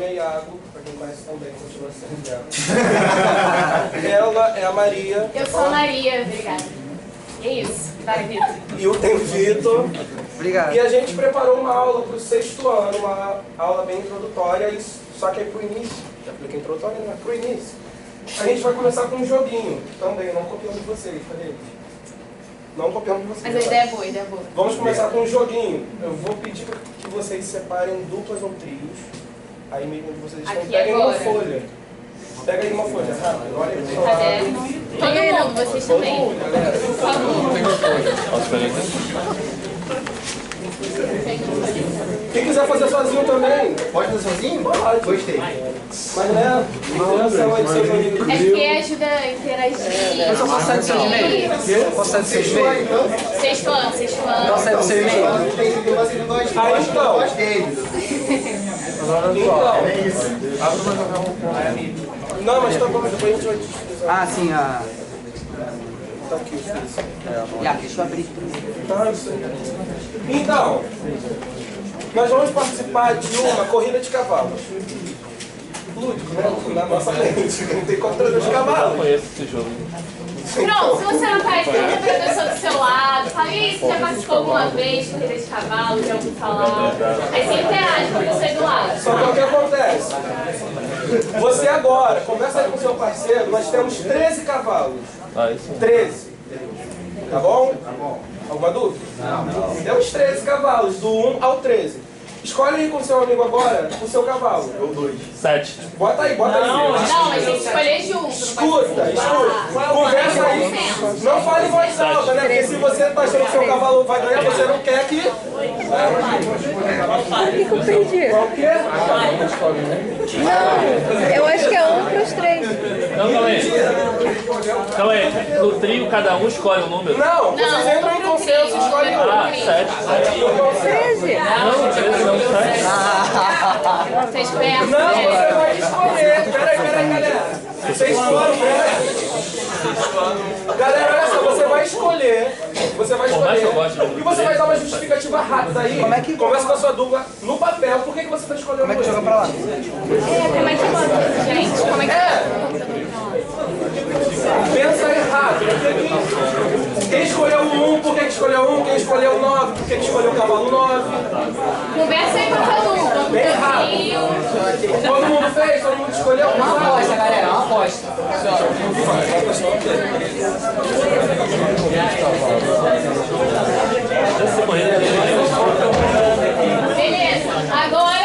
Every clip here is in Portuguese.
nome é Iago, pra quem conhece também, continua sendo Iago. Ela é a Maria. Eu sou a Maria, obrigada. É isso, vai, Vitor. E eu tenho o Vitor. Obrigado. E a gente preparou uma aula para o 6º ano, uma aula bem introdutória, só que é pro início. Já falei que é introdutória, não é pro início. A gente vai começar com um joguinho também, não copiando de vocês, cadê? Não copiando de vocês. Mas a ideia é boa, a ideia é boa. Vamos começar com um joguinho. Eu vou pedir que vocês separem duplas ou trios. Aí mesmo que vocês estão, Aqui peguem agora. uma folha. Pega aí uma folha, rápido. Olha aí pro seu Caderno. lado. Todo mundo, vocês Todo também. mundo, galera. Por favor. Quem quiser fazer sozinho também. Pode fazer sozinho? Pode. Gostei. Mas né, interação aí de seus amigos. É porque ajuda a interagir. Eu só posso sair do seu e-mail? Posso sair do seu e-mail? Sexto ano, sexto ano. Posso sair do seu e-mail? Tem uma que não gosta. Aí então. Gostei. Então. É isso. Não, mas tá bom, depois a gente vai utilizar. Ah, sim, a... Tá aqui. deixa eu abrir. Tá, isso aí. Então, nós vamos participar de uma corrida de cavalos. Lúdico, né? Na nossa mente. Não tem controle de cavalos. Eu conheço esse jogo. Pronto, se você não conhece, tem outra pessoa do seu lado. Fala, e aí, você já participou alguma vez de corrida de cavalo? Já ouviu falar? Aí você interage com a pessoa aí do lado. Só que o que acontece? Você agora, conversa aí com o seu parceiro, nós temos 13 cavalos. Ah, isso. 13. Tá bom? Tá bom. Alguma dúvida? Não. Temos 13 cavalos, do 1 ao 13. Escolhe aí com o seu amigo agora o seu cavalo. Ou 2. 7. Bota aí, bota aí. Não, mas tem que escolher junto. Escuta. Conversa aí. Não fale em voz alta, né? Porque se você tá achando que o seu cavalo vai ganhar, você não quer que... Eu perdi. Qual que é? Não, eu acho que é 1 pros 3. Não, calma aí. Calma aí. No trio, cada um escolhe um número. Não, vocês entram em consenso, escolhe um. Ah, 7. 13. Não, 13 não, 7. Vocês pegam. Não, você vai escolher. Peraí, galera. Vocês foram, galera, olha só, você vai escolher. Você vai Por mais que eu escolher. goste de E você vai dar uma justificativa rápida aí. Como é que- Conversa com a sua dupla no papel. Por que você está escolhendo Como é que joga pra lá? Como é que bota, gente? Como é que Pensa aí rápido. Quem escolheu o 1, por que escolheu o 1? Quem escolheu o 9, por que escolheu o cavalo 9? Conversa aí com todo mundo. Bem rápido. Todo mundo fez? Todo mundo escolheu? Uma aposta, galera, uma aposta. Essa corrida Beleza, agora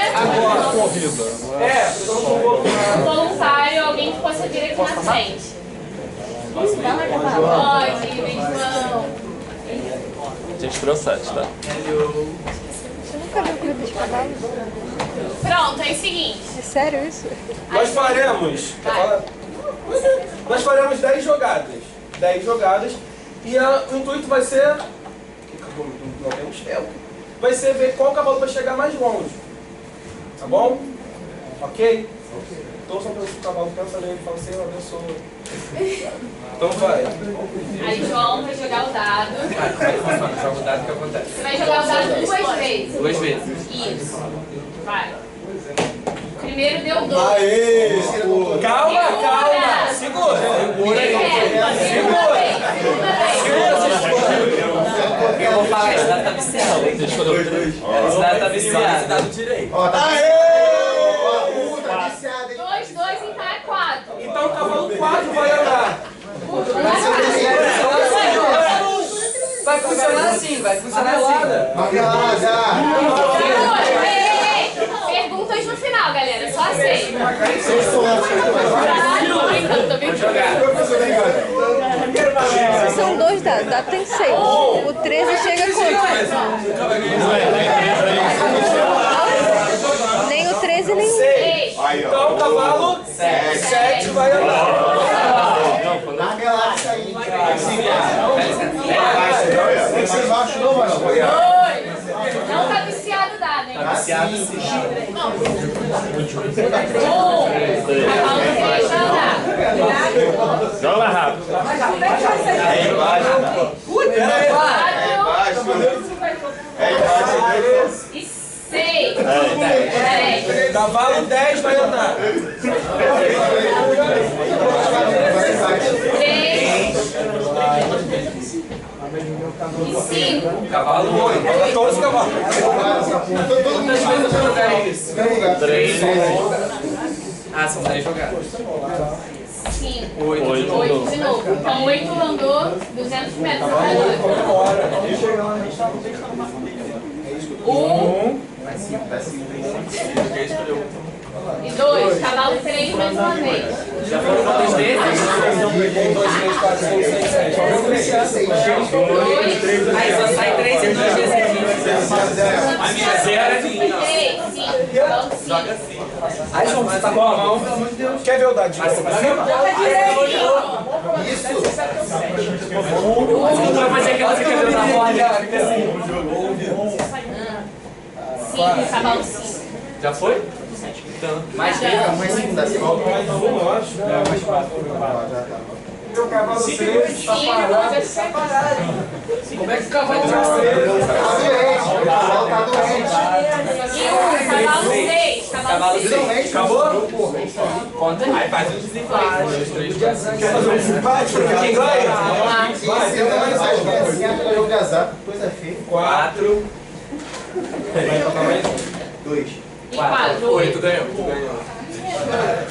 voluntário, alguém que possa vir aqui na frente. Pode, vem João. a gente tirou 7, tá? Você nunca viu corrida de cavalo? Pronto, é o seguinte. É sério isso? Nós faremos 10 jogadas. 10 jogadas. E o intuito vai ser... Não temos tempo. Vai ser ver qual cavalo vai chegar mais longe. Tá bom? Ok? Torçam pelo seu cavalo, pensa nele, fala, Senhor, abençoa. Então vai. Aí João vai jogar o dado. Joga o dado que acontece. Você vai jogar o dado 2 vezes. 2 vezes. Isso. Vai. Primeiro deu 2. Aê! Calma, calma! Segura! Eu vou falar, esse dado tá viciado. Você escolheu 3. Esse dado tá viciado. Dado direito. Ó, tá viciado. Tá viciado, hein? 2, 2, então é 4. Então o cavalo 4 vai andar. Vai funcionar assim, vai funcionar assim. Marmelada. Perguntas no final, galera. Só aceita. Tô brincando. São 2 dados, dado tem 6. O 13 chega quanto? Nem o 13 nem o 6. Então o cavalo 7 vai andar. Marmelada isso aí. Tem que ser baixo, não, mano. Não tá viciado o dado, hein? Viciado sim. Cavalo 3 vai andar. Joga rápido. É embaixo. Quatro É embaixo. e 6. É. 10. Cavalo 10 vai andar. 3 e 5. Cavalo 8. Vai 14 cavalos. Todo mundo no lugar. 3, Ah, são 10 jogadas. 5. 8 de 8 de novo. Então 8 andou 200 metros. 1 e 2. Cavalo 3 mais uma vez. Já foram quantas vezes? 1, 2, 3, 4, 5, 6, 7. 2. Aí só sai 3 e 2 vezes aqui. A minha 0 é 20. 3. 5. Cavalo 5. Aí, João, você tá com a mão, pelo amor de Deus. Quer ver o dadinho? Isso. Não vai fazer aquela fica dentro da borda. Fica assim. 5. Cavalo 5. Já foi? Mais segunda, assim. Eu acho. Meu cavalo 3. 5. Como é que o cavalo Tá doente. E 1. Cavalo 6. Cavalo 6. Acabou? Conta aí, faz um desinflate. 1, 2, 3, 4. Quer fazer um empate pra quem ganha? Esse ano vai mais ganhar jogo de azar. Coisa feia. 4. Vai tocar mais 2. E 4. 8 ganhou.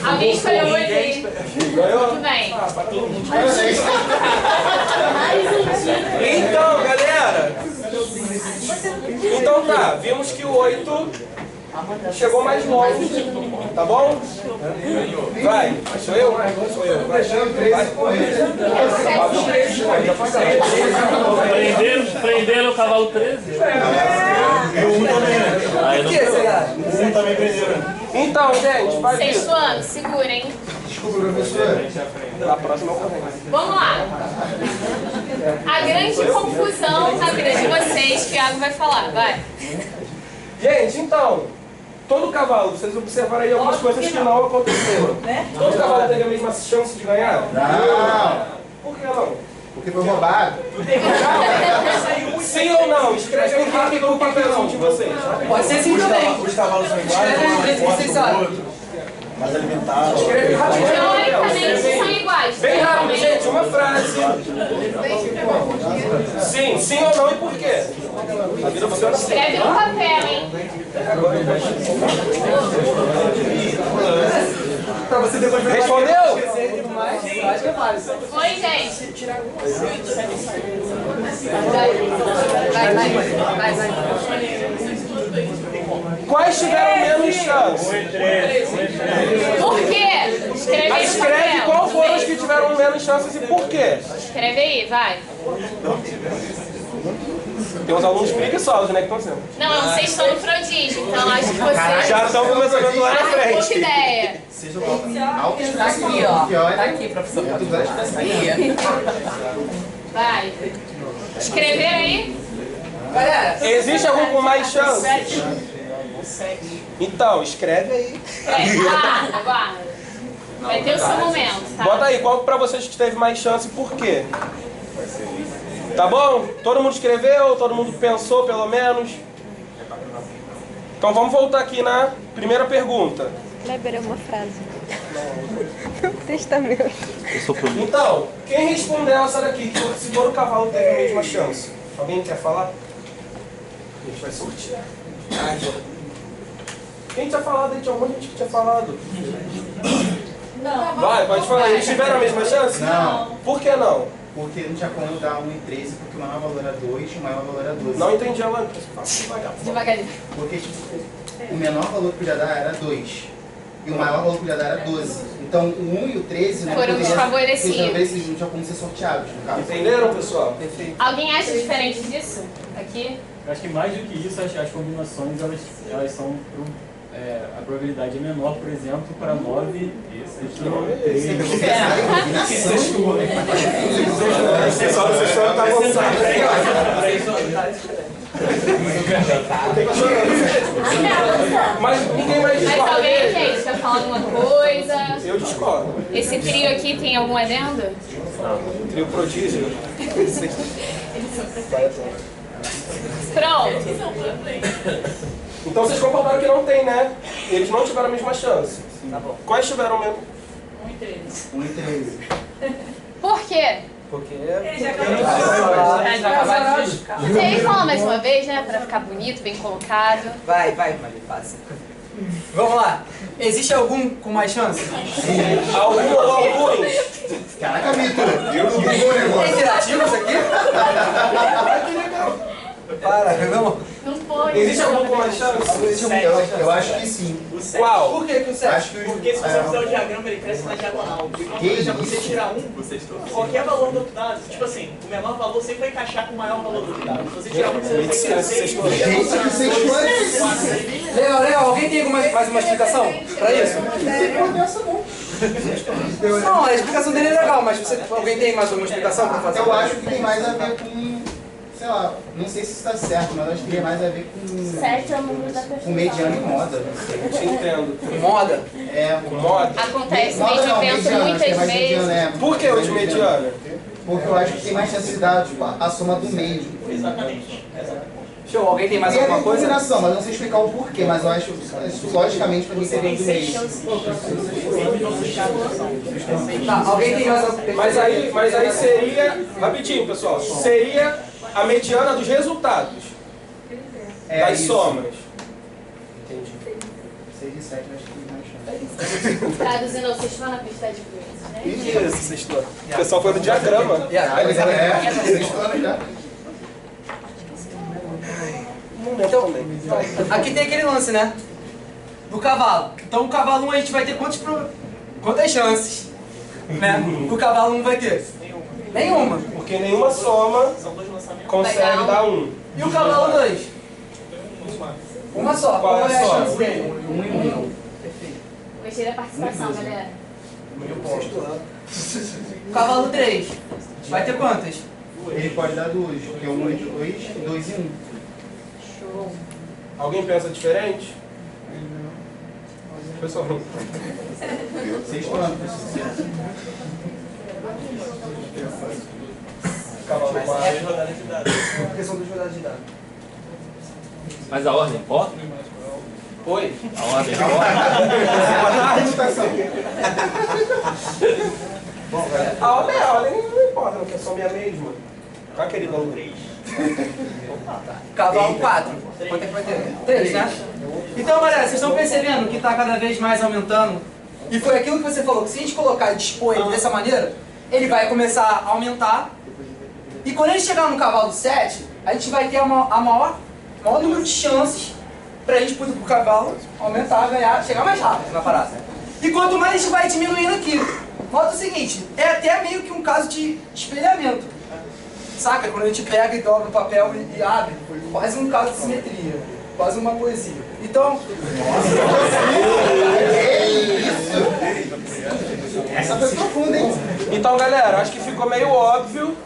Alguém escolheu 8 aí? Ganhou? Tudo bem. Então, galera. Então tá, vimos que o 8 chegou mais longe. Tá bom? Vai. Sou eu? Sou eu. Vai. Prenderam o cavalo 13? Aí O que será? Então, gente, faz isso. Sexto ano, segurem. Desculpa, professor. Na próxima eu correndo. Vamos lá. A grande confusão na vida de vocês, Thiago vai falar, vai. Gente, então, todo cavalo, vocês observaram aí algumas coisas que não aconteceram. Todo cavalo teve a mesma chance de ganhar? Não. Por que não? Porque foi roubado. Sim ou não? Escreve aí rápido no papelão de vocês. Pode ser sim também. Os cavalos são iguais, Escreve aí do jeito que vocês sabem. mais alimentados. Escreve rapidinho. Teoricamente são iguais. Bem rápido, gente, uma frase. Sim, sim ou não e por quê? A vida funciona assim. Escreve no papel, hein? Pra você depois ver. Respondeu? Eu acho que é válido. Oi, gente. Vai. Quais tiveram menos chance? Por quê? Escreve aí no Escreve papel. qual foram os que tiveram menos chances e por quê. Escreve aí, vai. Tem uns alunos preguiçosos, né, que estão sendo. Não, vocês estão no prodígio, então acho que vocês Já estão começando a andar na fazem pouca frente. ideia. Tá aqui, ó. Tá aqui, professor. Vai. Escreveram aí? Galera, Existe algum com mais chance? Então, escreve aí. Guarda. Vai ter o seu momento, tá? Bota aí, qual pra vocês que teve mais chance e por quê? Tá bom? Todo mundo escreveu? Todo mundo pensou, pelo menos? Então vamos voltar aqui na primeira pergunta. Kleber é uma frase. Testamento. eu sou pro Então, quem respondeu essa daqui, que se todo cavalo teve a mesma chance? Alguém quer falar? A gente vai sortear. Quem tinha falado aí? Tinha um monte de gente que tinha falado. Não. Vai, pode falar. Eles tiveram a mesma chance? Não. Por que não? Porque não tinha como dar 1 e 13, porque o maior valor era 2 e o maior valor era 12. Não entendi ela. Devagarinho. Porque tipo, o menor valor que podia dar era 2. E o maior valor que podia dar era 12. Então o 1 e o 13 não Foram desfavorecidos. desfavorecidos, não tinha como ser sorteados, no caso. Entenderam, pessoal? Alguém acha diferente disso? Aqui? Eu acho que mais do que isso, as combinações elas são. A probabilidade é menor, por exemplo, para 9 do que 3. Pessoal, vocês estão avançando. Mas ninguém mais Mas discorda alguém, dele? gente, quer falar alguma coisa? Eu discordo. Esse trio aqui tem algum adendo? Trio prodígio. Pronto. Então vocês concordaram que não tem, né? Eles não tiveram a mesma chance. Tá bom. Quais tiveram mesmo? 1 e 13. 1 e 13. Por quê? Porque... Você aí fala mais uma vez, né? Pra ficar bonito, bem colocado. Vai, Maria, passa. Vamos lá. Existe algum com mais chance? Algum ou alguns? Caraca, Vitor, eu não vi o É negócio. interativo isso aqui? Para, não. Não foi. Existe algum com mais chance? Eu acho que sim. Qual? Por que o 7? Acho que Porque se você fizer o diagrama, ele cresce na diagonal. Então, por exemplo, você tira qualquer valor do outro dado, tipo assim, o menor valor sempre vai encaixar com o maior valor do outro dado. Se você tirar um, você vai ter 6. Gente, que vocês Legal. Alguém tem mais uma explicação pra isso? Não, a explicação dele é legal, mas alguém tem mais alguma explicação pra fazer? Eu acho que tem mais a ver com, sei lá, não sei se está certo, mas acho que tem mais a ver com 7 é o número da pessoa. mediano e moda, não sei. Te entendo. Moda? É, Com moda? Acontece moda mesmo, não, eu penso mediano, acho que é muitas mais mediano, vezes. é. Por que o de mediana? Porque eu acho que tem mais chance de dar tipo, a soma do meio. Exatamente. Show, alguém tem mais Tem a ver alguma com coisa? combinação, mas não sei explicar o porquê, mas eu acho, logicamente, para mim seria do meio. Tá, alguém tem mais alguma Mas aí seria, rapidinho pessoal, seria a mediana dos resultados, das isso. somas. 6 e 7 acho que tem mais chance. Traduzindo ao sexto na pista de coisas, né? Isso, sexto. O pessoal foi no diagrama. Vocês falam já. Então, aqui tem aquele lance, né? Do cavalo. Então o cavalo 1 a gente vai ter quantas chances? Né? O cavalo 1 vai ter? Nenhuma. Porque nenhuma soma consegue dar um. E o cavalo 2? Uma só. Qual é a Qual é a soma? chance dele? 1 e 1. Gostei da participação, galera. O cavalo 3 vai ter quantas? Ele pode dar 2, porque 1 e 2, 2 e 1. Show. Alguém pensa diferente? Pessoal, Vocês falam. cavalo 4. Porque são 2 rodadas de dado. Mas a ordem importa? Oi? A ordem importa? A ordem não importa, não, que é só minha mesma. Tá, querido aluno? Cavalo 4. Quanto é que vai ter? 3, né? Então, galera, vocês estão percebendo que está cada vez mais aumentando? E foi aquilo que você falou, que se a gente colocar e dispor ele dessa maneira, ele vai começar a aumentar. E quando ele chegar no cavalo 7, a gente vai ter a maior número de chances pra gente poder pro cavalo aumentar, ganhar, chegar mais rápido na parada. E quanto mais a gente vai diminuindo aqui. Nota o seguinte, é até meio que um caso de espelhamento. Saca? Quando a gente pega e dobra no papel e abre, quase um caso de simetria, quase uma poesia. Então... Essa foi profunda, hein? Então, galera, acho que ficou meio óbvio.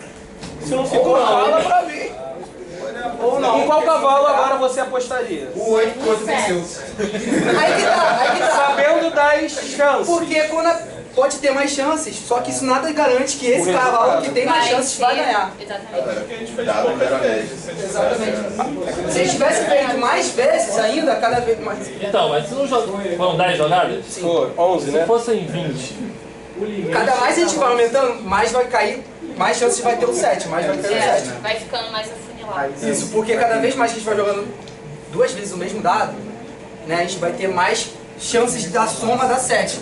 Se não ficou, fala pra mim. Ou não. Em qual cavalo agora você apostaria? O 8 quanto venceu. Aí que tá. Sabendo das chances. Porque quando pode ter mais chances, só que isso nada garante que esse cavalo que tem mais chances vai ganhar. Exatamente. Exatamente. Se ele tivesse feito mais vezes ainda, cada vez mais. Então, mas se não foram 10 jogadas? Foi 11, Se né? fossem 20, Cada mais a gente vai aumentando, mais vai cair, mais chances vai ter o 7, mais vai ter o 7. Vai ficando mais afunilado. Isso, porque cada vez mais que a gente vai jogando 2 vezes o mesmo dado, né, a gente vai ter mais chances da soma dar 7.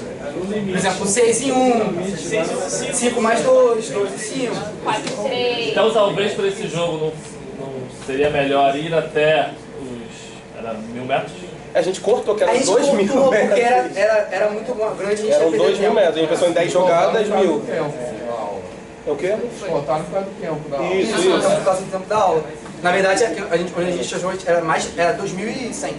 Por exemplo, 6 em 1, 5 mais 2, 2 e 5. 4 e 3. então talvez para esse jogo não seria melhor ir até os... Era 1000 metros? A gente cortou, que A era gente 2 mil cortou porque metros. era muito grande, a gente ia Eram perder 2 mil tempo. metros. A gente pensou em 10 jogadas, 1000. É o quê? Botaram por causa do tempo da aula. Isso, Isso, isso. por causa do tempo da aula. Na verdade, quando a gente achou era 2100.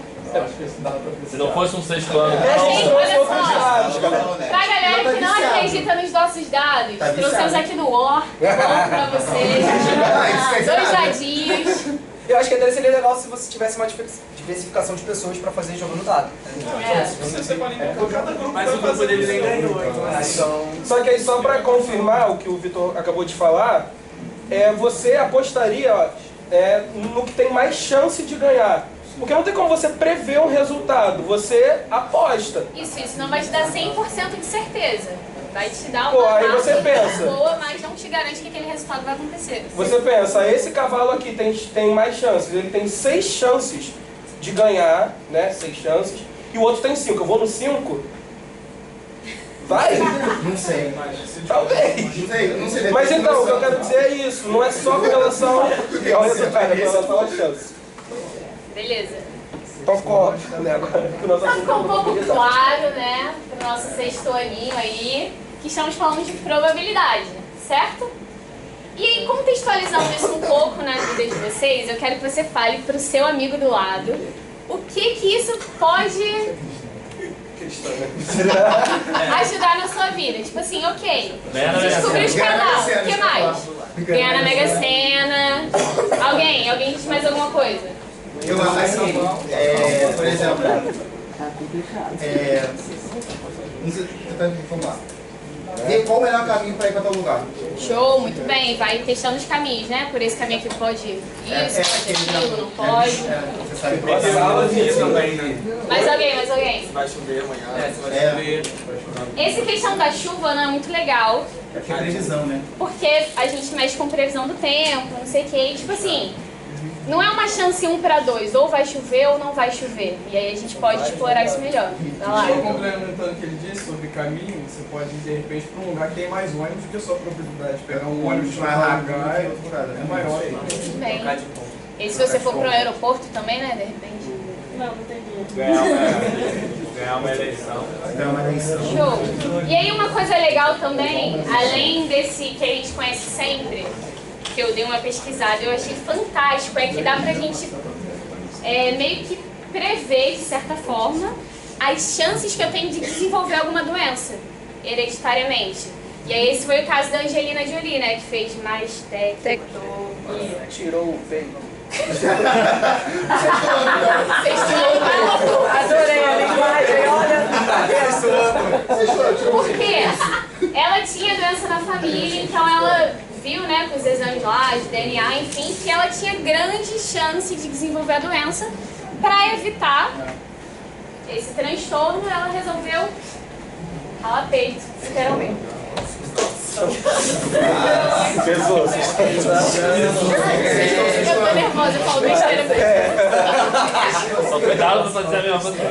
Se não fosse um sexto ano. Gente, olha Outros só. dados, galera. Pra galera que não acredita nos nossos dados, Tá trouxemos viciado. aqui no War, pra vocês. isso é 2 nada. dadinhos. Eu acho que até seria legal se você tivesse uma diversificação de pessoas pra fazer jogando dado. Mas o grupo dele nem ganhou, Então, Só que aí, só pra confirmar o que o Vitor acabou de falar, você apostaria no que tem mais chance de ganhar. Porque não tem como você prever um resultado, você aposta. Isso não vai te dar 100% de certeza. Vai te dar Pô, uma aí você margem pensa. boa, mas não te garante que aquele resultado vai acontecer. Você pensa, esse cavalo aqui tem mais chances, ele tem 6 chances de ganhar, né? 6 chances, e o outro tem 5. Eu vou no 5? Vai? Não sei. Talvez. Não sei. Mas então, o que eu quero dizer é isso, não é só com relação ao resultado, é com relação às chances. Beleza. Concordo, né? Agora, que o nosso Então assunto ficou um é pouco probabilidade. claro, né, pro nosso sexto aninho aí, que estamos falando de probabilidade, certo? E aí, contextualizando isso um pouco na vida de vocês, eu quero que você fale pro seu amigo do lado o que isso pode ajudar na sua vida. Tipo assim, ok, descobrir os canais, o que mais? Ganhar na Mega Sena. Alguém diz mais alguma coisa? Eu acho assim, por exemplo, não sei, vamos lá. Ver qual o melhor caminho para ir para tal lugar. Show, muito bem. Vai testando os caminhos, né? Por esse caminho aqui pode isso, pode aquilo, não pode. Você sabe Mais alguém? Vai chover amanhã, vai chover. Essa questão da chuva não é muito legal, É porque é previsão, né? porque a gente mexe com previsão do tempo, não sei o que, tipo assim, não é uma chance 1 para 2, ou vai chover ou não vai chover. E aí a gente pode explorar isso melhor. Vai lá. Só complementando o que ele disse sobre caminho, você pode ir de repente para um lugar que tem mais ônibus do que a sua probabilidade de pegar um ônibus mais rápido é maior. Muito bem. E se você for para o aeroporto também, né, de repente? Não entendi. Ganhar uma eleição. Show. E aí uma coisa legal também, além desse que a gente conhece sempre, que eu dei uma pesquisada, eu achei fantástico, é que dá pra gente meio que prever, de certa forma, as chances que eu tenho de desenvolver alguma doença, hereditariamente. E aí esse foi o caso da Angelina Jolie, né, que fez mais Tirou o peito. Adorei a linguagem, olha. Porque ela tinha doença na família, então ela viu, né, com os exames lá, de DNA, enfim, que ela tinha grande chance de desenvolver a doença. Para evitar esse transtorno, ela resolveu ralar peito, literalmente. Pesou, Eu tô nervosa, eu falo besteira com isso. Só cuidado pra fazer a mesma coisa que eu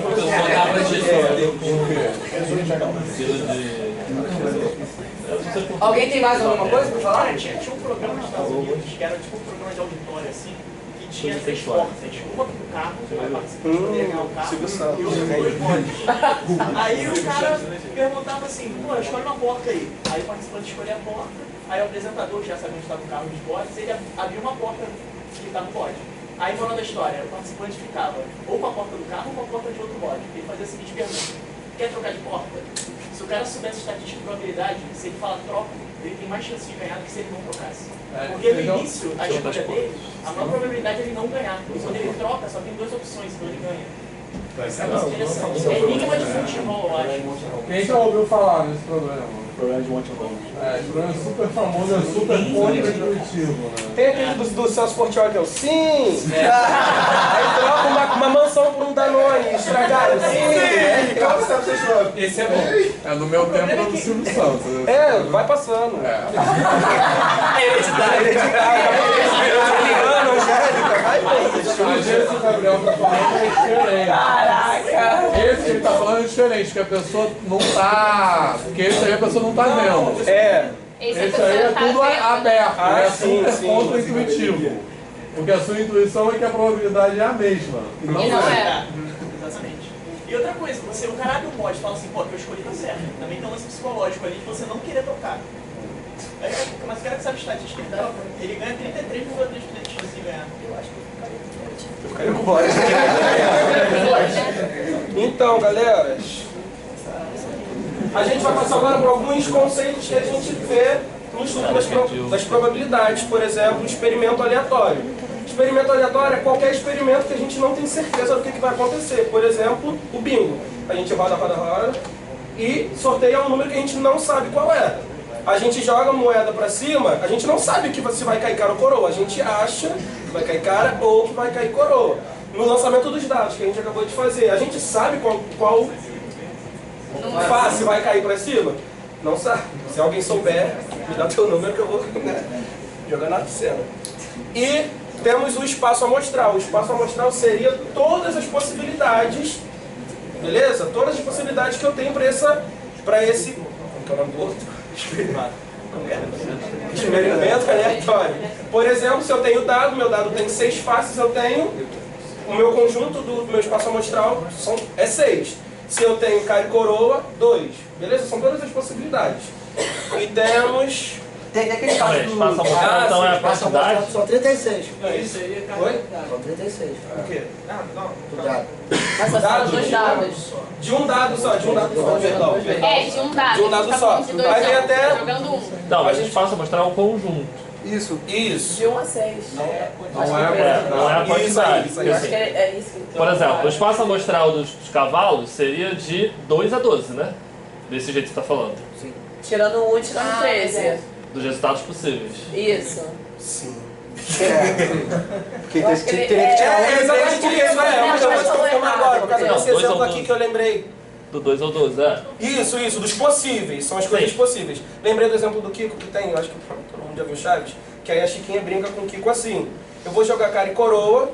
Alguém tem mais alguma coisa pra falar? Tinha um programa nos Estados Unidos que era tipo um programa de auditório assim, que tinha 3 portas, uma pro carro, vai participar de poder ganhar o carro, e outra com 2 portas. Aí o cara perguntava assim, pô, escolhe uma porta aí. Aí o participante escolhia a porta, aí o apresentador, já sabia onde estava o carro dos bodes, ele abriu uma porta que estava no bode. Aí, moral da história, o participante ficava ou com a porta do carro ou com a porta de outro bode. Ele fazia a seguinte pergunta: quer trocar de porta? Se o cara soubesse estatística de probabilidade, se ele fala troca, ele tem mais chance de ganhar do que se ele não trocasse. Porque no início, a escolha dele, a maior probabilidade é ele não ganhar. E quando ele troca, só tem 2 opções, então ele ganha. Isso é muito interessante. É enigma de futebol, eu acho. Quem já ouviu falar nesse problema? Problema de Monte-Bom. Esse problema é super famoso, é super contra-intuitivo, né? Tem aquele do Celso Portiolli que é o sim! Aí troca uma mansão por um Danone, estragado, sim! Esse é bom. É no meu tempo era do Silvio Santos. É, vai passando. Às vezes o Gabriel tá falando é diferente. Caraca! Esse que ele tá falando é diferente, que a pessoa não tá... Porque esse aí a pessoa não tá vendo. É. Esse aí é tudo aberto, é sim, super sim. contra-intuitivo. Porque a sua intuição é que a probabilidade é a mesma. E não é. Exatamente. E outra coisa, o cara abre um mod e fala assim, pô, que eu escolhi tá certo. Também tem um lance psicológico ali de você não querer trocar. Mas o cara que sabe estatística, ele ganha 33,3% de chance de ganhar. Eu acho que eu ficaria com Pode. Então, galera, a gente vai passar agora por alguns conceitos que a gente vê no estudo das probabilidades. Por exemplo, o experimento aleatório. Experimento aleatório é qualquer experimento que a gente não tem certeza do que vai acontecer. Por exemplo, o bingo. A gente roda e sorteia um número que a gente não sabe qual é. A gente joga a moeda pra cima, a gente não sabe que se vai cair cara ou coroa. A gente acha que vai cair cara ou que vai cair coroa. no lançamento dos dados que a gente acabou de fazer. A gente sabe qual face vai cair para cima? Não sabe. Se alguém souber, me dá teu número que eu vou, né, jogar na cena. E temos o espaço amostral. O espaço amostral seria todas as possibilidades, beleza? Todas as possibilidades que eu tenho para esse... Como que é o nome do outro? Experimento aleatório. Por exemplo, se eu tenho dado, meu dado tem 6 faces, eu tenho o meu conjunto do meu espaço amostral é 6. Se eu tenho cara e coroa, 2. Beleza? São todas as possibilidades. E temos... Tem aquele caso do... Espaço amostral, então é a quantidade? São 36. Isso aí é Oi? São 36. O quê? Não. Cuidado. Dos dados. De um dado só, perdão. É, de um dado. De um dado Tá só. falando de dois, Aí tem não. até... Jogando um. Não, mas a gente passa a mostrar um conjunto. Isso. Isso. De 1 a 6. Não é a quantidade. Isso aí. Eu acho que é isso que ele Por exemplo, o espaço amostral dos cavalos seria de 2 a 12, né? Desse jeito que você está falando. Sim. Tirando 1 e tirando 13. Dos resultados possíveis. Isso. Sim. Porque Eu acho que ele- teria que tirar É exatamente isso, mas eu vou te confirmar agora, por causa Não, desse 2 exemplo ou aqui 12. que eu lembrei. Do 2 ao 12, é. Isso, dos possíveis, são as coisas Sim. possíveis. Lembrei do exemplo do Kiko que tem, eu acho que todo mundo já viu Chaves, que aí a Chiquinha brinca com o Kiko assim: eu vou jogar cara e coroa,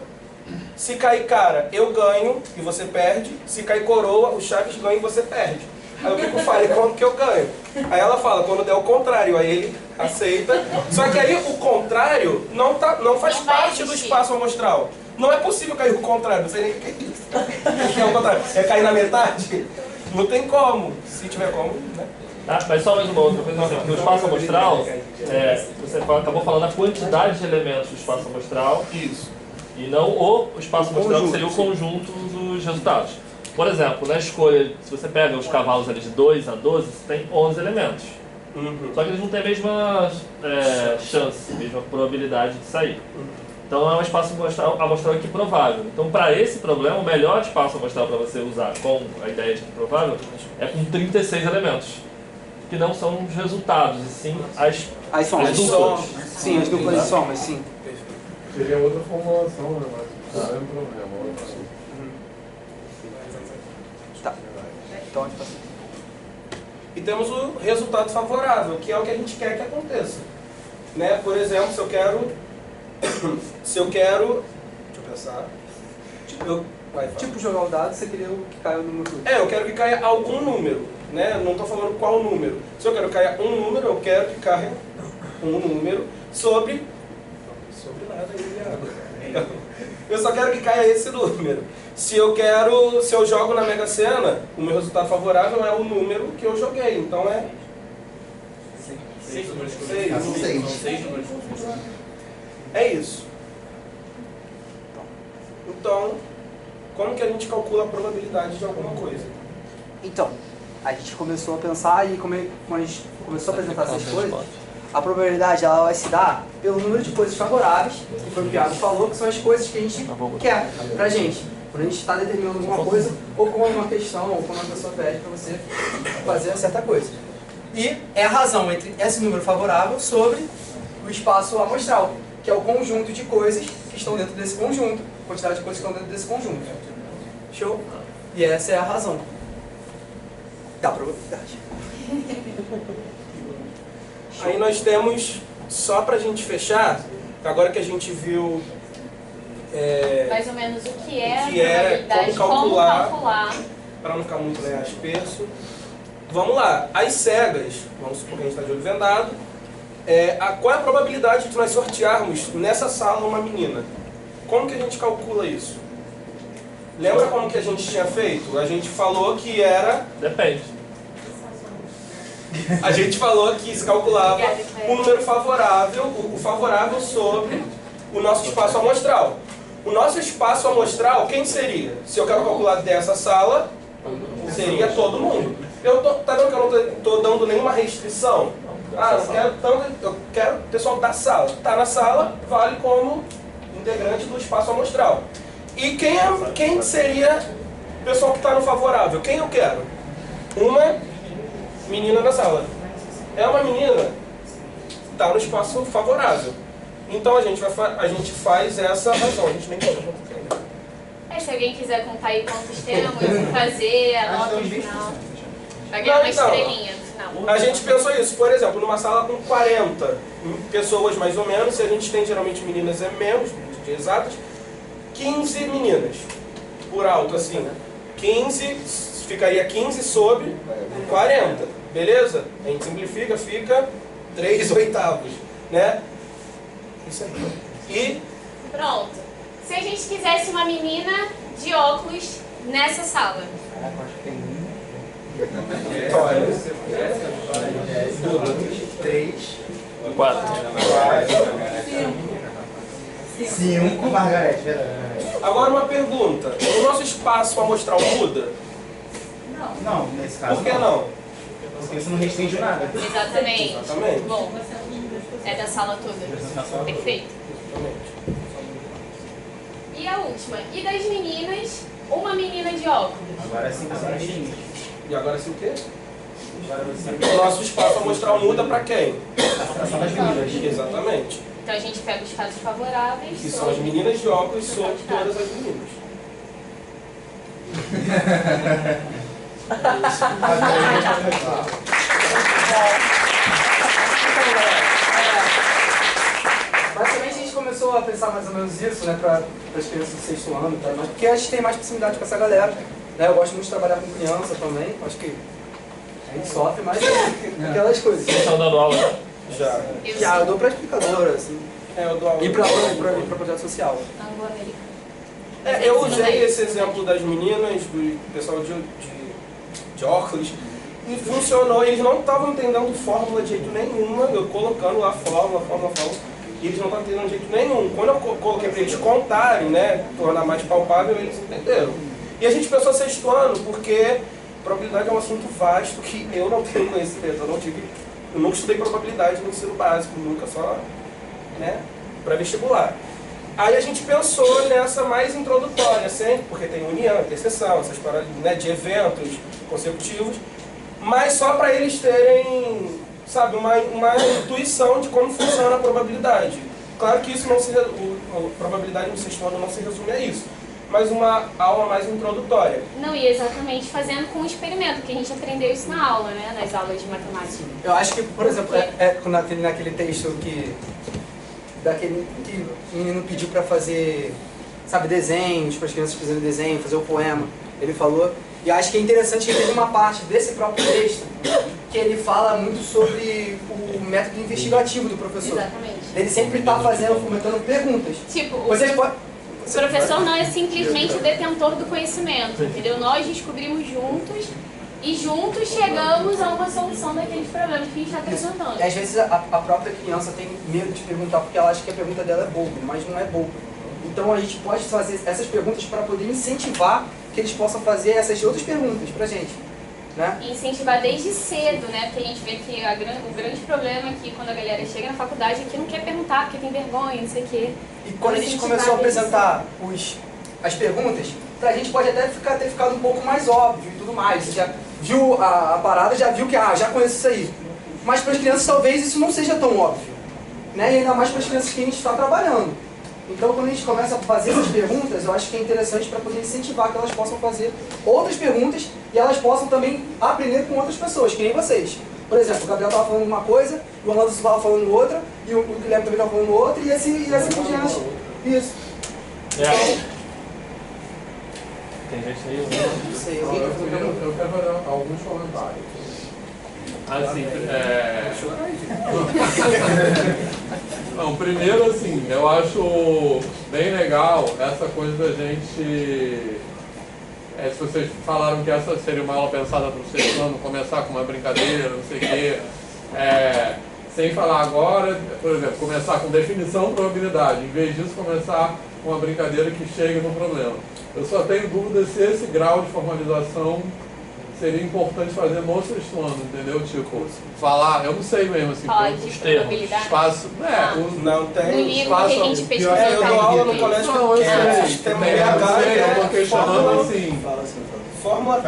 se cair cara eu ganho e você perde, se cair coroa o Chaves ganha e você perde. Aí o Kiko fala, e quando que eu ganho? Aí ela fala, quando der o contrário, aí ele aceita. Só que aí o contrário não faz Não vai parte do existir. espaço amostral. Não é possível cair o contrário, não sei nem o que é isso. O que é o contrário? É cair na metade? Não tem como. Se tiver como, né? Ah, mas só mais uma outra coisa, assim, no espaço amostral, você acabou falando a quantidade de elementos do espaço amostral. Isso. E não o espaço amostral, que seria o conjunto dos resultados. Por exemplo, na escolha, se você pega os cavalos ali de 2 a 12, você tem 11 elementos. Só que eles não têm a mesma chance, a mesma probabilidade de sair. Então é um espaço amostral equiprovável. Então, para esse problema, o melhor espaço amostral para você usar com a ideia de equiprovável é com 36 elementos. Que não são os resultados, e sim as duplas. Sim, as duplas de somas, sim. Seria outra formulação, né? Mas não é um problema. Tá. Então a gente passa. E temos o resultado favorável, que é o que a gente quer que aconteça. Né? Por exemplo, se eu quero... Deixa eu pensar. Tipo jogar o dado, você queria que caia o número tudo. Eu quero que caia algum número. Né? Não estou falando qual número. Se eu quero que caia um número, eu quero que caia um número sobre nada aí, eu só quero que caia esse número. Se eu jogo na Mega Sena, o meu resultado favorável é o número que eu joguei. Então é 6 números. 6 números. É isso. Então, como que a gente calcula a probabilidade de alguma coisa? Então, a gente começou a pensar e como a gente começou a apresentar essas coisas, a probabilidade ela vai se dar pelo número de coisas favoráveis, que foi o que o Thiago falou, que são as coisas que a gente quer pra gente. Quando a gente está determinando alguma coisa, ou com uma questão, ou com uma pessoa pede para você fazer uma certa coisa. E é a razão entre esse número favorável sobre o espaço amostral, que é o conjunto de coisas que estão dentro desse conjunto, a quantidade de coisas que estão dentro desse conjunto. Show? E essa é a razão da probabilidade. Aí nós temos, só pra gente fechar, agora que a gente viu Mais ou menos o que é a que é, probabilidade, como calcular. calcular. Para não ficar muito asperso. Vamos lá, as cegas, vamos supor que a gente está de olho vendado, qual é a probabilidade de nós sortearmos nessa sala uma menina? Como que a gente calcula isso? Lembra como que a gente tinha feito? A gente falou que era... Depende. A gente falou que se calculava um número favorável, o favorável sobre o nosso espaço amostral. O nosso espaço amostral, quem seria? Se eu quero calcular dessa sala, seria todo mundo. Tá vendo que eu não estou dando nenhuma restrição? Eu quero o pessoal da sala. Está na sala, vale como integrante do espaço amostral. E quem seria o pessoal que está no favorável? Quem eu quero? Uma menina na sala. É uma menina, está no espaço favorável. Então a gente faz essa razão. A gente nem se alguém quiser contar aí quantos temos, fazer a nota no final. Vai ganhar uma estrelinha no final. A gente pensou isso, por exemplo, numa sala com 40 pessoas mais ou menos, se a gente tem geralmente meninas é menos, de exatas, 15 meninas, por alto assim. 15, ficaria 15 sobre 40, beleza? A gente simplifica, fica 3/8, né? Isso aí. E... Pronto. Se a gente quisesse uma menina de óculos nessa sala. Vitória. 3, 4. 5, Margarete, verdade. Agora uma pergunta. O nosso espaço amostral muda? Não, nesse caso Por que não? Porque isso não restringe nada. Exatamente. Exatamente. Bom, é da sala toda. Perfeito. E a última. E das meninas, uma menina de óculos. Agora sim, meninas. E agora sim o quê? O nosso espaço amostral muda para quem? Para as meninas. Exatamente. Então a gente pega os casos favoráveis. Que são as meninas de óculos sobre todas as meninas. Basicamente a gente começou a pensar mais ou menos isso, né, para as crianças do sexto ano, tá? Mas porque a gente tem mais proximidade com essa galera, né? Eu gosto muito de trabalhar com criança também, acho que a gente sofre mais aquelas coisas. Vocês estão dando aula, né? Já, eu dou para explicadora, assim. Eu dou aula. E para projeto social. Eu usei esse exemplo das meninas, do pessoal de óculos, e funcionou. Eles não estavam entendendo fórmula de jeito nenhuma, eu colocando lá fórmula, e eles não estavam entendendo de jeito nenhum. Quando eu coloquei para eles contarem, né, tornar mais palpável, eles entenderam. E a gente pensou sexto ano porque probabilidade é um assunto vasto que eu não tenho conhecimento, eu nunca estudei probabilidade no ensino básico, nunca, só, né, para vestibular. Aí a gente pensou nessa mais introdutória, sempre, porque tem união, interseção, essas paradas, né, de eventos consecutivos, mas só para eles terem, sabe, uma intuição de como funciona a probabilidade. Claro que isso não a probabilidade no sexto ano não se resume a isso, mas uma aula mais introdutória. Não, e exatamente fazendo com o experimento, que a gente aprendeu isso na aula, né, nas aulas de matemática. Eu acho que, por exemplo, naquele texto que o menino pediu para fazer, sabe, desenhos, para as crianças fazerem desenho, fazer o poema, ele falou. E acho que é interessante que teve uma parte desse próprio texto que ele fala muito sobre o método investigativo do professor. Exatamente. Ele sempre está fomentando perguntas. Tipo, o professor não é simplesmente detentor do conhecimento, entendeu? Nós descobrimos juntos e juntos chegamos a uma solução daqueles problemas que a gente está apresentando. E às vezes a própria criança tem medo de perguntar porque ela acha que a pergunta dela é boba, mas não é boba. Então a gente pode fazer essas perguntas para poder incentivar que eles possam fazer essas outras perguntas pra gente, né? E incentivar desde cedo, né? Porque a gente vê que o grande problema é que quando a galera chega na faculdade é que não quer perguntar porque tem vergonha, não sei o quê. E quando a gente começou a apresentar as perguntas, pra gente pode até ter ficado um pouco mais óbvio e tudo mais. Você já viu a parada, já viu que já conheço isso aí. Mas para as crianças talvez isso não seja tão óbvio, né? E ainda mais para as crianças que a gente está trabalhando. Então, quando a gente começa a fazer essas perguntas, eu acho que é interessante para poder incentivar que elas possam fazer outras perguntas e elas possam também aprender com outras pessoas, que nem vocês. Por exemplo, o Gabriel estava falando uma coisa, o Orlando estava falando outra, e o Guilherme também estava falando outra, e assim por diante. Isso. Tem gente aí? Não sei, eu quero fazer alguns comentários. Assim, Não, primeiro, assim, eu acho bem legal essa coisa da gente... se vocês falaram que essa seria uma aula pensada para o sexto ano, começar com uma brincadeira, não sei o quê, sem falar agora, por exemplo, começar com definição de probabilidade, em vez disso começar com uma brincadeira que chegue no problema. Eu só tenho dúvida se esse grau de formalização seria importante fazer no sexto ano, entendeu? Tipo, falar, eu não sei mesmo, assim, os termos, espaço, não tem no livro que a gente pesquisa. Eu dou aula no colégio eu tô questionando assim. Fórmula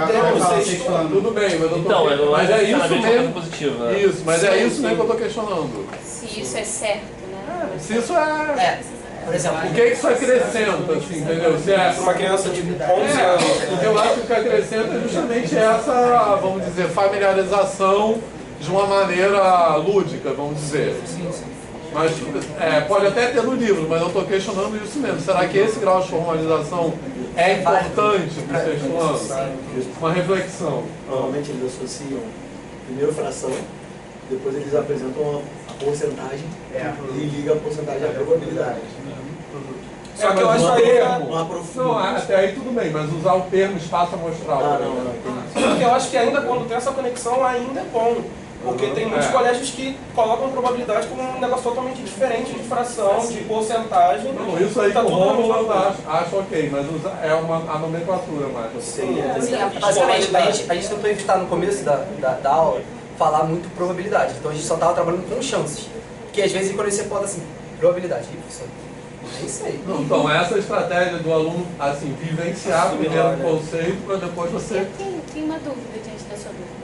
sexto ano. Tudo bem, mas eu tô mas é isso mesmo. Isso, mas é isso mesmo que eu tô questionando. Se isso é certo, né? Se isso é Por exemplo, O que isso acrescenta, assim, entendeu? Se é Uma criança de 11 anos. porque eu acho que o que acrescenta é justamente essa, vamos dizer, familiarização de uma maneira lúdica, vamos dizer. Mas pode até ter no livro, mas eu estou questionando isso mesmo. Será que esse grau de formalização é importante para o sexto ano? Uma reflexão. Normalmente eles associam primeiro fração, depois eles apresentam a porcentagem e ligam a porcentagem à probabilidade. Só que eu acho que Não, até aí tudo bem, mas usar o termo espaço amostral. Porque eu acho que ainda quando tem essa conexão ainda é bom. Porque tem muitos colégios que colocam probabilidade como um negócio totalmente diferente de fração, de porcentagem. Não, isso aí tá com o tudo na Rômulo mesma eu coisa. acho ok, mas a nomenclatura mais. basicamente, a gente tentou evitar no começo da aula falar muito probabilidade. Então a gente só estava trabalhando com chances. Porque às vezes quando você pode assim, probabilidade, é isso aí. Não, então essa estratégia do aluno, assim, vivenciar primeiro o conceito para depois você... Eu tenho uma dúvida diante da sua dúvida.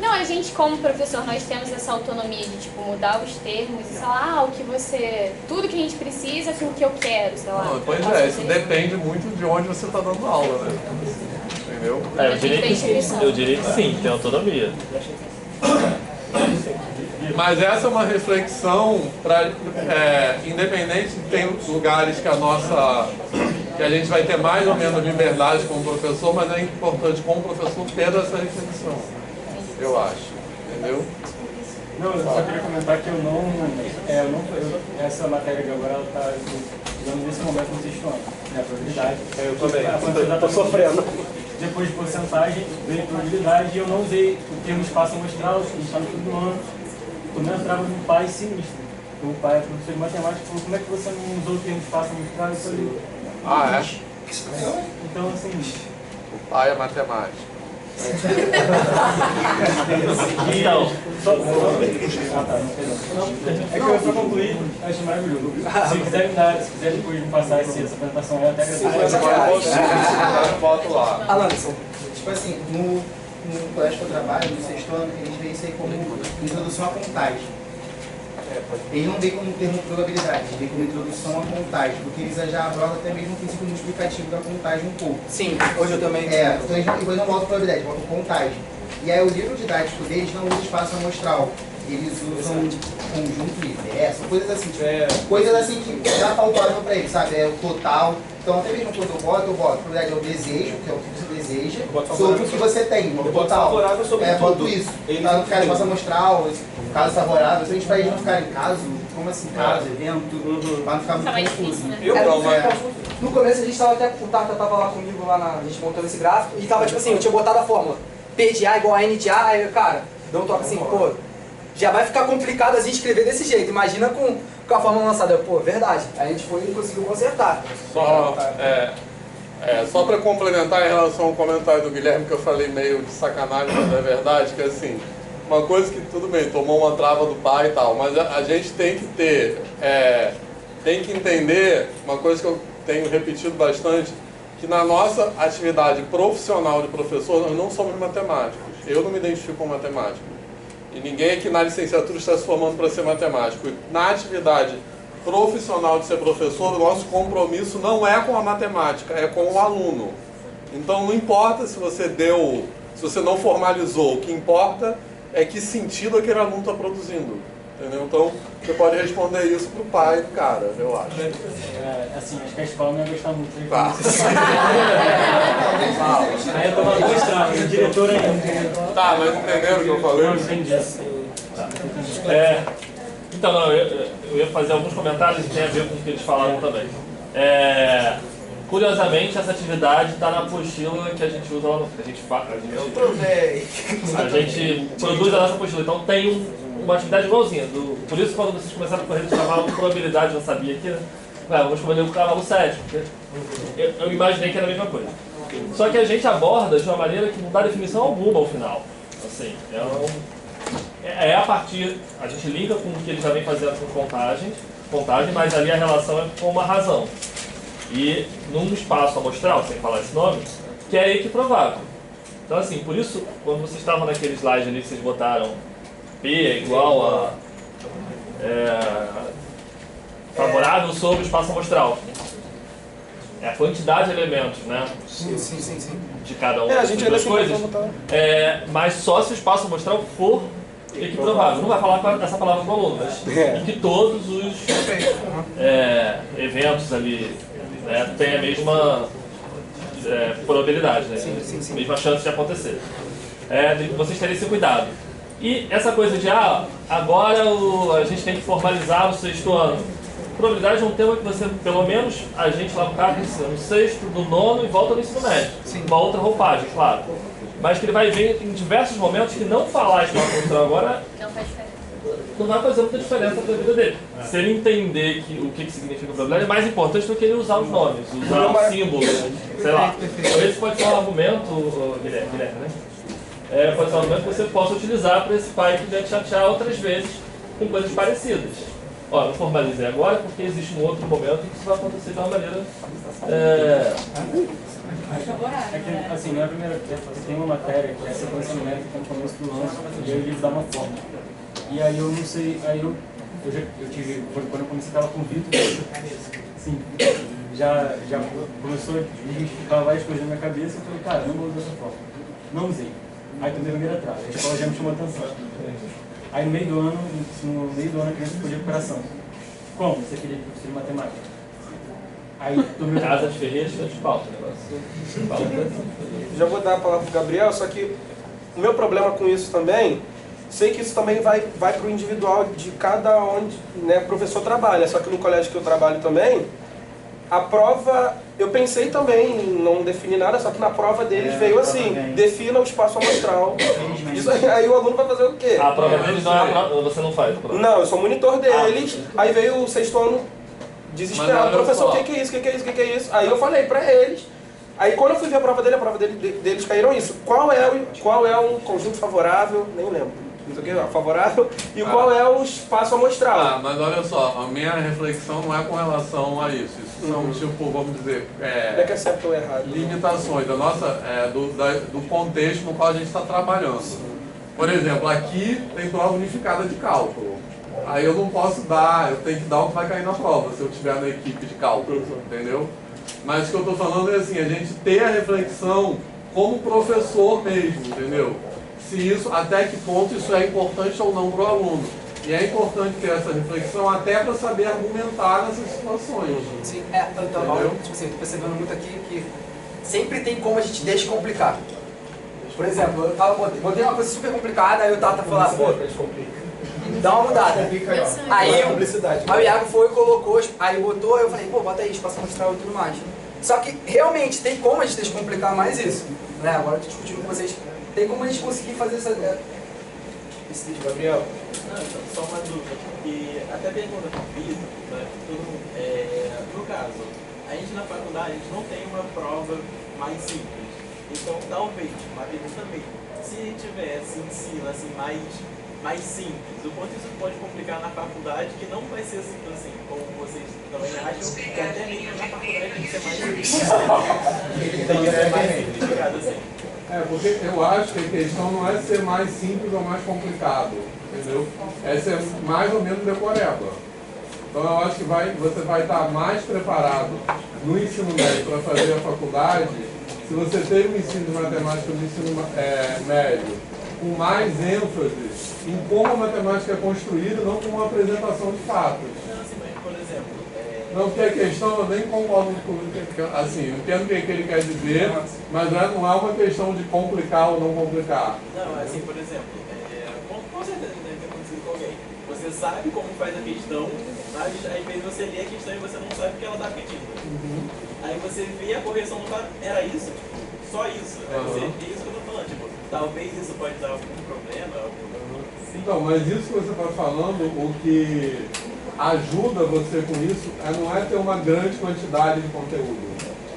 Não, a gente como professor, nós temos essa autonomia de tipo, mudar os termos e sei lá, o que você... Tudo que a gente precisa com o que eu quero, sei lá. Não, pois isso depende muito de onde você está dando aula, né? Entendeu? Eu diria que sim, tem autonomia. Mas essa é uma reflexão para independente de tem lugares que a gente vai ter mais ou menos liberdade como professor, mas é importante como professor ter essa reflexão, eu acho, entendeu? Não, eu só queria comentar que essa matéria de agora ela está usando nesse momento no sexto ano, né, a probabilidade. Eu também, estou sofrendo. Depois de porcentagem, veio probabilidade e eu não usei o termo espaço amostral, que a gente está no fim do ano. Quando eu entrava no pai sinistro, o pai é professor de matemática, falou, como é que você não usou o termo espaço amostral? Eu falei, então assim... O pai é matemática. Então, é que eu só concluí, acho maravilhoso. Se quiser depois me passar essa apresentação, eu até agradeço. Volto lá. Alan, tipo assim, no colégio que eu trabalho, no sexto ano, eles veem isso aí como introdução à contagem. Ele não vê como termo probabilidade, ele vê como introdução à contagem, porque eles já abordam até mesmo o princípio multiplicativo da contagem um pouco. Sim, hoje eu também... Então eles não botam probabilidade, botam contagem. E aí o livro didático deles não usa espaço amostral, eles usam conjunto inverso, coisas assim, coisas assim que já palpável para eles, sabe? É o total. Então até mesmo quando eu boto, probabilidade é o desejo, que é o que você deseja, sobre o que você tem, o total. Boto isso. Para não ficar espaço amostral, caso favorável, se a gente para eles não ficarem caso, como assim, caso, evento, para não ficar muito confuso. No começo a gente tava até, o Tata tava lá comigo, a gente montando esse gráfico, e tava tipo assim, eu tinha botado a fórmula P de A igual a N de A, aí cara, deu um toque assim, pô, já vai ficar complicado a gente escrever desse jeito, imagina com a fórmula lançada, pô, verdade, aí a gente foi e conseguiu consertar. Só para complementar em relação ao comentário do Guilherme, que eu falei meio de sacanagem, mas é verdade, que assim, uma coisa que tudo bem, tomou uma trava do pai e tal, mas a gente tem que ter, tem que entender, uma coisa que eu tenho repetido bastante, que na nossa atividade profissional de professor, nós não somos matemáticos. Eu não me identifico como matemático. E ninguém aqui na licenciatura está se formando para ser matemático. Na atividade profissional de ser professor, o nosso compromisso não é com a matemática, é com o aluno. Então não importa se você não formalizou, o que importa é que sentido aquele aluno está produzindo. Entendeu? Então, você pode responder isso pro pai do cara, eu acho. Assim, acho que a escola não ia gostar muito de Aí eu tomava gostar, o diretor ainda. Tá, mas entenderam o que eu falei? Não, entendi. Então, não, eu ia fazer alguns comentários que tem a ver com o que eles falaram também. Curiosamente, essa atividade está na apostila que a gente usa lá no... A gente produz a nossa apostila, então tem uma atividade igualzinha. Por isso, quando vocês começaram a correr de cavalo com probabilidade, eu sabia que vamos escolher o cavalo 7, porque eu imaginei que era a mesma coisa. Só que a gente aborda de uma maneira que não dá definição alguma ao final. Assim, a partir, a gente liga com o que ele já vem fazendo com contagem, mas ali a relação é com uma razão. E num espaço amostral, sem falar esse nome, que é equiprovável. Então assim, por isso, quando vocês estavam naquele slide ali que vocês botaram P é igual a favorável sobre o espaço amostral. É a quantidade de elementos, né? Sim. De cada a gente das coisas. Mas só se o espaço amostral for equiprovável. Não vai falar essa palavra com o aluno, mas em que todos os eventos ali, né, têm a mesma probabilidade, né? A mesma chance de acontecer. Vocês terem esse cuidado. E essa coisa de, agora a gente tem que formalizar o 6º ano. Probabilidade é um tema que você, pelo menos, a gente lá no carro ensina no 6º, no 9º e volta no ensino médio. Uma outra roupagem, claro. Mas que ele vai ver em diversos momentos que não falar espaço amostral agora não vai fazer muita diferença para a vida dele. Se ele entender o que significa probabilidade, é mais importante do que ele usar os nomes, usar os símbolos, sei lá. Então esse pode ser um argumento, Guilherme, né? Pode ser um argumento que você possa utilizar para esse pai que vai te chatear outras vezes com coisas parecidas. Não formalizei agora porque existe um outro momento que isso vai acontecer de uma maneira... Assim, não é a primeira vez, tem uma matéria que é sequência numérica que é no começo do ano, e aí o livro dá uma forma. E aí eu não sei, eu tive, quando eu comecei, estava com o Vitor, assim, já começou a identificar várias coisas na minha cabeça, eu falei, cara, não vou usar dessa forma. Não usei. Aí tomei a primeira atrás, a escola já me chamou a atenção. Aí no meio do ano a criança ficou de recuperação. Como? Você queria de professor de matemática. Aí tomei Casa de Ferreira de pauta. Já vou dar a palavra para o Gabriel, só que o meu problema com isso também, sei que isso também vai para o individual de cada onde, né, o professor trabalha, só que no colégio que eu trabalho também, a prova, eu pensei também em não definir nada, só que na prova deles veio assim, defina o espaço amostral. Isso aí o aluno vai fazer o quê? A prova deles não é a prova, você não faz a prova? Não, eu sou monitor deles, aí veio o 6º ano desesperado, professor, o que é isso? Aí eu falei pra eles, aí quando eu fui ver a prova deles caíram isso. Qual é o conjunto favorável, nem lembro. Favorável, e qual é o espaço amostral. Mas olha só, a minha reflexão não é com relação a isso. Isso são, tipo, vamos dizer, Não é que é certo ou errado. limitações da nossa, do contexto no qual a gente está trabalhando. Por exemplo, aqui tem prova unificada de cálculo. Aí eu não posso dar, eu tenho que dar o que vai cair na prova, se eu estiver na equipe de cálculo, entendeu? Mas o que eu estou falando é assim, a gente ter a reflexão como professor mesmo, entendeu? Se isso, até que ponto isso é importante ou não para o aluno. E é importante ter essa reflexão até para saber argumentar nessas situações. Sim, então, tipo assim, eu tô percebendo muito aqui que sempre tem como a gente descomplicar. Por exemplo, eu botei uma coisa super complicada, aí o Tata falou, pô, dá uma mudada. Aí o Iago foi e colocou, aí botou, aí eu falei, pô, bota aí, espaço amostral e tudo mais. Só que realmente tem como a gente descomplicar mais isso. Né? Agora eu tô discutindo com vocês. Tem como a gente conseguir fazer esse vídeo, Gabriel? Só uma dúvida, porque até pergunta para o Vitor, né, no caso, a gente na faculdade a gente não tem uma prova mais simples, então talvez, uma pergunta mesmo, se tivesse ensino assim, mais simples, o quanto isso pode complicar na faculdade, que não vai ser assim, como vocês também acham, que até mesmo na faculdade tem que ser mais simplificado assim. Porque eu acho que a questão não é ser mais simples ou mais complicado, entendeu? É ser mais ou menos decoreba. Então eu acho que você vai estar mais preparado no ensino médio para fazer a faculdade se você teve um ensino de matemática no ensino médio com mais ênfase em como a matemática é construída, não com uma apresentação de fatos. Não, assim, mas, por exemplo... Não, porque a questão, eu nem concordo com assim, eu entendo o que ele quer dizer, mas não é uma questão de complicar ou não complicar. Não, assim, por exemplo, com certeza deve ter acontecido com alguém. Você sabe como faz a questão, mas às vezes você lê a questão e você não sabe o que ela está pedindo. Aí você vê a correção não tá, era isso, tipo, só isso. Aí você vê isso que eu tô falando, tipo, talvez isso pode dar algum problema. Então, mas isso que você está falando, o que ajuda você com isso não é ter uma grande quantidade de conteúdo,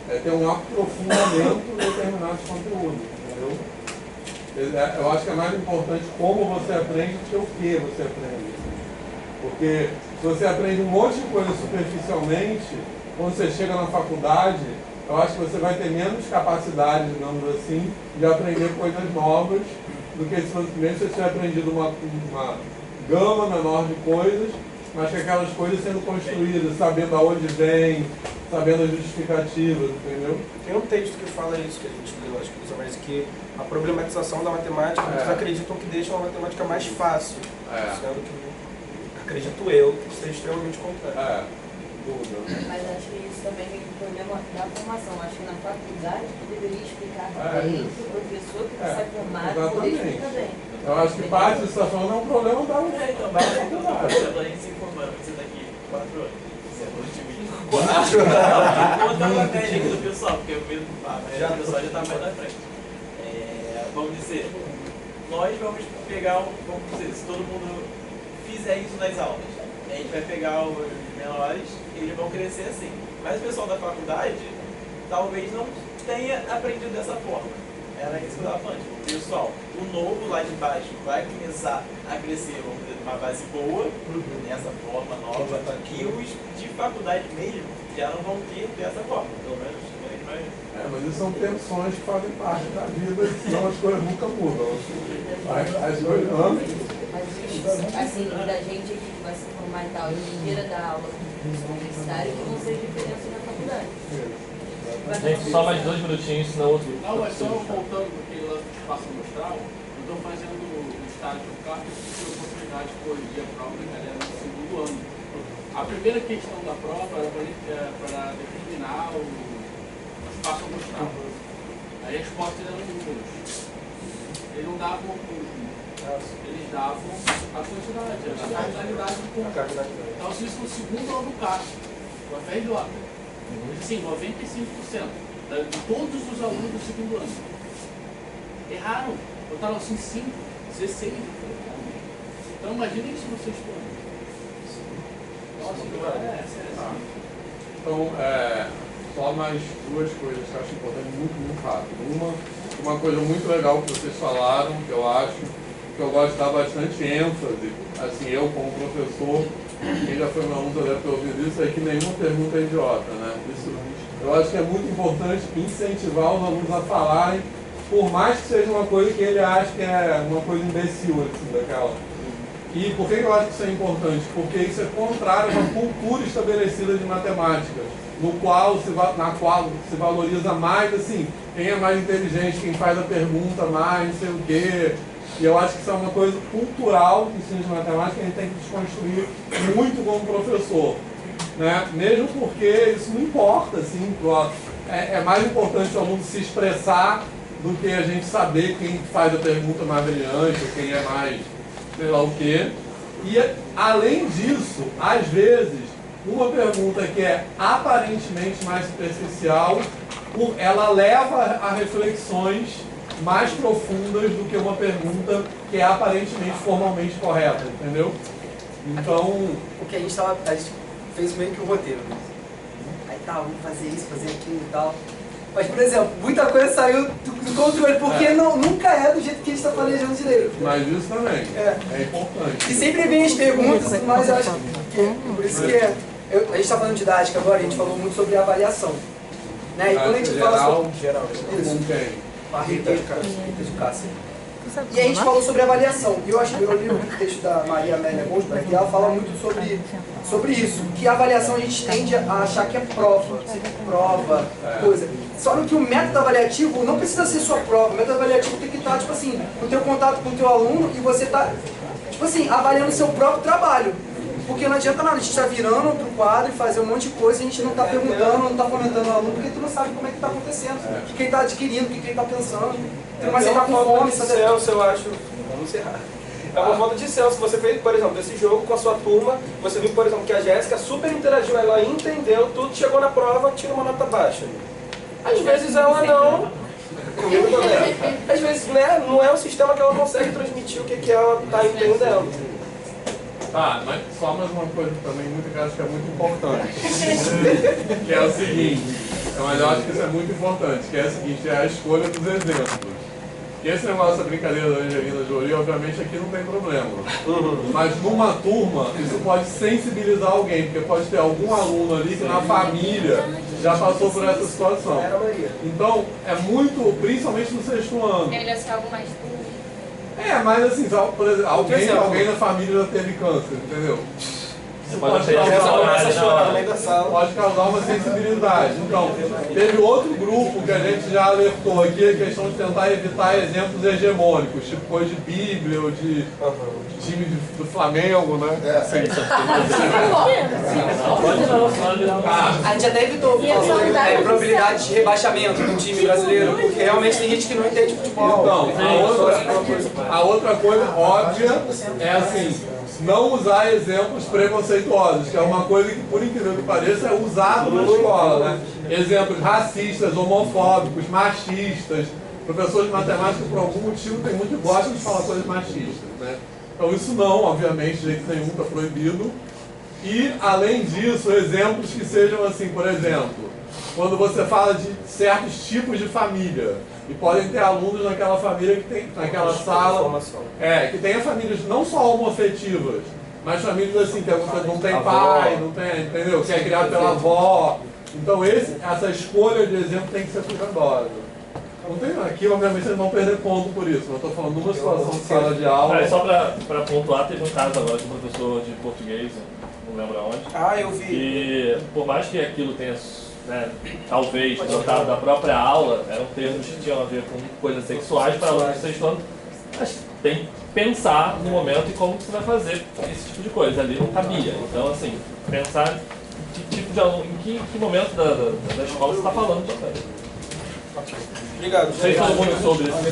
é ter um aprofundamento em determinados conteúdos, entendeu? Eu acho que é mais importante como você aprende do que o que você aprende. Porque se você aprende um monte de coisa superficialmente, quando você chega na faculdade, eu acho que você vai ter menos capacidade, digamos assim, de aprender coisas novas do que se você tiver aprendido uma gama menor de coisas mas que aquelas coisas sendo construídas, sabendo aonde vem, sabendo as justificativas, entendeu? Tem um texto que fala isso, que a gente leu, acho que mas que a problematização da matemática, muitos acreditam que deixa uma matemática mais fácil, sendo que, acredito eu, que seja extremamente complexo. Mas acho que isso também vem do problema da formação. Acho que na faculdade tu deveria explicar bem para o professor que está formado, poder explicar bem. Eu acho que parte disso que você está falando é um problema da então, vai na faculdade. A gente se informando, você daqui 4 anos. Você é positivo. Vou botar uma média aqui do pessoal, porque eu vejo a média do pessoal já está mais na frente. Vamos dizer, nós vamos pegar, vamos dizer, se todo mundo fizer isso nas aulas, a gente vai pegar os menores e eles vão crescer assim. Mas o pessoal da faculdade talvez não tenha aprendido dessa forma. Era isso que eu estava falando. O pessoal, o novo lá de baixo vai começar a crescer, vamos dizer, uma base boa, nessa forma nova, e os de faculdade mesmo já não vão ter dessa forma, pelo menos. Mas isso são tensões que fazem parte da vida, senão as coisas nunca mudam. As coisas andam. Mas assim, da gente aqui que vai se formar e tal, e tira da aula universitária, que vão ser diferenças na faculdade. Gente, só mais 2 minutinhos, senão outro. Não, mas só voltando naquele lance do espaço amostral, eu estou fazendo o estágio do carro e tive a oportunidade de corrigir a prova da galera no segundo ano. A primeira questão da prova era para determinar o espaço amostral. Aí a resposta era números. Eles não davam o conjunto. Eles davam a quantidade, a cardinalidade do conjunto. Então, se isso no segundo ano do carro, com a FRJ, sim, 95% de todos os alunos do segundo ano erraram, botaram assim 5, 16. Então imagina isso no sexto ano. Nossa, Então, só mais 2 coisas que eu acho importante, muito rápido. Uma coisa muito legal que vocês falaram, que eu acho, que eu gosto de dar bastante ênfase, assim, eu como professor, quem já foi meu aluno deve ter ouvido isso, é que nenhuma pergunta é idiota, né? Isso, eu acho que é muito importante incentivar os alunos a falarem, por mais que seja uma coisa que ele acha que é uma coisa imbecil, assim, daquela. E por que eu acho que isso é importante? Porque isso é contrário a uma cultura estabelecida de matemática, na qual se valoriza mais, assim, quem é mais inteligente, quem faz a pergunta mais, não sei o quê. E eu acho que isso é uma coisa cultural do ensino de matemática que a gente tem que desconstruir muito como professor, né? Mesmo porque isso não importa, assim, é mais importante o aluno se expressar do que a gente saber quem faz a pergunta mais brilhante, ou quem é mais, sei lá o quê. E, além disso, às vezes, uma pergunta que é aparentemente mais superficial, ela leva a reflexões mais profundas do que uma pergunta que é aparentemente formalmente correta, entendeu? Então, o que a gente fez meio que o roteiro, né? Aí tá, vamos fazer isso, fazer aquilo e tal. Mas, por exemplo, muita coisa saiu do controle, porque nunca é do jeito que a gente está planejando direito. Mas isso também é importante. E sempre vem as perguntas, mas eu acho que por isso que a gente está falando de didática agora, a gente falou muito sobre avaliação. Né? E quando a gente fala sobre... Isso. A Rita de Cássia. E a gente falou sobre avaliação. E eu li o texto da Maria Amélia Goldberg e ela fala muito sobre isso. Que a avaliação a gente tende a achar que é prova, coisa. Só que o método avaliativo não precisa ser sua prova. O método avaliativo tem que estar, tipo assim, no teu contato com o teu aluno e você está, tipo assim, avaliando o seu próprio trabalho. Porque não adianta nada, a gente está virando pro quadro e fazer um monte de coisa e a gente não está perguntando, não está fomentando o aluno, porque tu não sabe como é que está acontecendo, o que ele está adquirindo, o que ele está pensando. Mas você está com fome, de senso, eu acho. Vamos encerrar. É uma falta de senso. Você fez, por exemplo, esse jogo com a sua turma, você viu, por exemplo, que a Jéssica super interagiu, ela entendeu tudo, chegou na prova, tira uma nota baixa. Às vezes ela não. Comigo também. Às vezes, né, não é o sistema que ela consegue transmitir o que ela está entendendo. Tá, mas só mais uma coisa também que eu acho que é muito importante. Que é o seguinte, mas eu acho que isso é muito importante, que é o seguinte, é a escolha dos exemplos. E esse negócio da brincadeira da Angelina Jolie, obviamente aqui não tem problema. Mas numa turma, isso pode sensibilizar alguém, porque pode ter algum aluno ali que na família já passou por essa situação. Então, é muito, principalmente no sexto ano. É melhor ser algo mais duro. Mas assim, por exemplo, alguém na família já teve câncer, entendeu? Pode causar uma sensibilidade. Então, teve outro grupo que a gente já alertou aqui, a questão de tentar evitar exemplos hegemônicos, tipo coisa de Bíblia ou de time do Flamengo, né? A gente até evitou falar probabilidade de rebaixamento do time brasileiro, porque realmente tem gente que não entende futebol. Então, a outra coisa óbvia é assim, não usar exemplos preconceituosos, que é uma coisa que, por incrível que pareça, é usado na escola, né? Exemplos racistas, homofóbicos, machistas. Professores de matemática, por algum motivo, tem muito que gostam de falar coisas machistas, né? Então isso não, obviamente, de jeito nenhum, está proibido. E, além disso, exemplos que sejam assim, por exemplo, quando você fala de certos tipos de família, e podem ter alunos naquela família que tem, naquela sala, que tenha famílias não só homoafetivas, mas famílias assim, que não tem pai, não tem, entendeu? Que é criado pela avó. Então essa escolha de exemplo tem que ser cuidadosa. Não tem, aqui, obviamente, vocês vão perder ponto por isso, mas eu estou falando numa situação de sala de aula. Só para pontuar, teve um caso agora de um professor de português, não lembro aonde. Eu vi. E por mais que aquilo tenha, né, talvez, notado da própria aula, eram termos que tinham a ver com coisas sexuais para alunos de sexto ano, mas tem que pensar no momento e como você vai fazer esse tipo de coisa. Ali não cabia. Então, assim, pensar que tipo de aluno, em que momento da escola você está falando também. Obrigado. Sei todo mundo sobre isso.